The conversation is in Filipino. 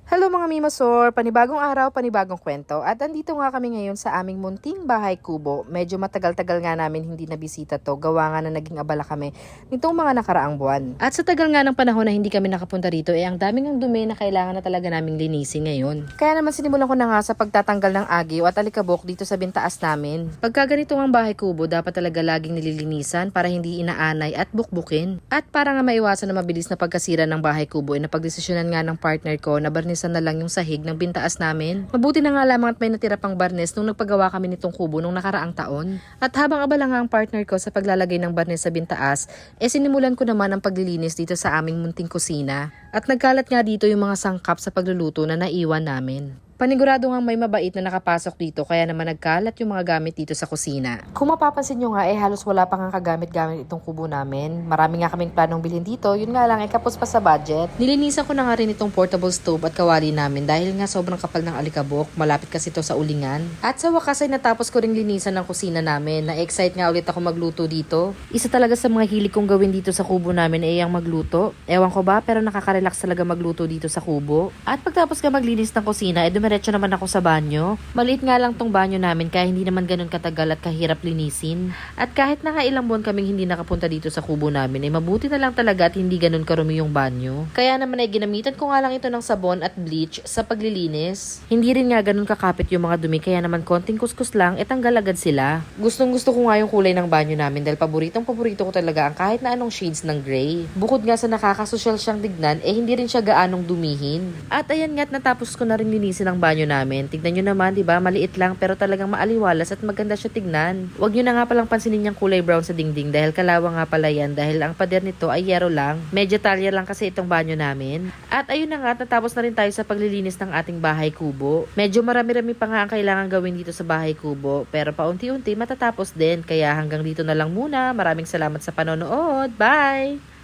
Hello mga Mimasor, panibagong araw, panibagong kwento. At andito nga kami ngayon sa aming munting bahay kubo. Medyo matagal-tagal nga namin hindi nabisita to, gawa nga na naging abala kami nitong mga nakaraang buwan. At sa tagal nga ng panahon na hindi kami nakapunta rito, ang daming ang dumi na kailangan na talaga naming linisin ngayon. Kaya naman sinimulan ko na nga sa pagtatanggal ng agiw at alikabok dito sa bintaas namin. Pagka ganito ang bahay kubo, dapat talaga laging nililinisan para hindi inaanay at bukbukin. At para nga maiwasan na mabilis na pagkasira ng bahay kubo, napagdesisyonan nga ng partner ko na barnisan na lang yung sahig ng bintaas namin. Mabuti na nga lamang at may natira pang barnes nung nagpagawa kami nitong kubo nung nakaraang taon. At habang abala nga ang partner ko sa paglalagay ng barnes sa bintaas, sinimulan ko naman ang paglilinis dito sa aming munting kusina. At nagkalat nga dito yung mga sangkap sa pagluluto na naiwan namin. Panigurado nga may mabait na nakapasok dito kaya naman nagkalat yung mga gamit dito sa kusina. Kung mapapansin nyo nga halos wala pang nga kagamit-gamit itong kubo namin. Marami nga kaming planong bilhin dito, yun nga lang kapos pa sa budget. Nilinisan ko na nga rin itong portable stove at kawali namin dahil nga sobrang kapal ng alikabok, malapit kasi ito sa ulingan. At sa wakas ay natapos ko ring linisan ng kusina namin. Na-excite nga ulit ako magluto dito. Isa talaga sa mga hilig kong gawin dito sa kubo namin ay ang magluto. Ewan ko ba pero nakaka-relax talaga magluto dito sa kubo. At pagtapos ka maglinis ng kusina dumiretso naman ako sa banyo. Maliit nga lang tong banyo namin kaya hindi naman ganun katagal at kahirap linisin. At kahit nakailang buwan kaming hindi nakapunta dito sa kubo namin mabuti na lang talaga at hindi ganun karumi yung banyo. Kaya naman ginamitan ko nga lang ito ng sabon at bleach sa paglilinis. Hindi rin nga ganun kakapit yung mga dumi kaya naman konting kuskus lang tanggal agad sila. Gustong gusto ko nga yung kulay ng banyo namin dahil paborito ko talaga ang kahit na anong shades ng gray. Bukod nga sa nakakasosyal siyang tignan hindi rin siya gaanong dumihin. At ayan nga't natapos ko na rin linisin ang banyo namin. Tignan nyo naman, di ba? Maliit lang pero talagang maaliwalas at maganda siya tignan. Huwag nyo na nga palang pansinin yung kulay brown sa dingding dahil kalawa nga pala yan dahil ang pader nito ay yellow lang. Medyo talya lang kasi itong banyo namin. At ayun na nga, natapos na rin tayo sa paglilinis ng ating bahay kubo. Medyo marami-rami pa nga ang kailangan gawin dito sa bahay kubo pero paunti-unti matatapos din. Kaya hanggang dito na lang muna. Maraming salamat sa panonood. Bye!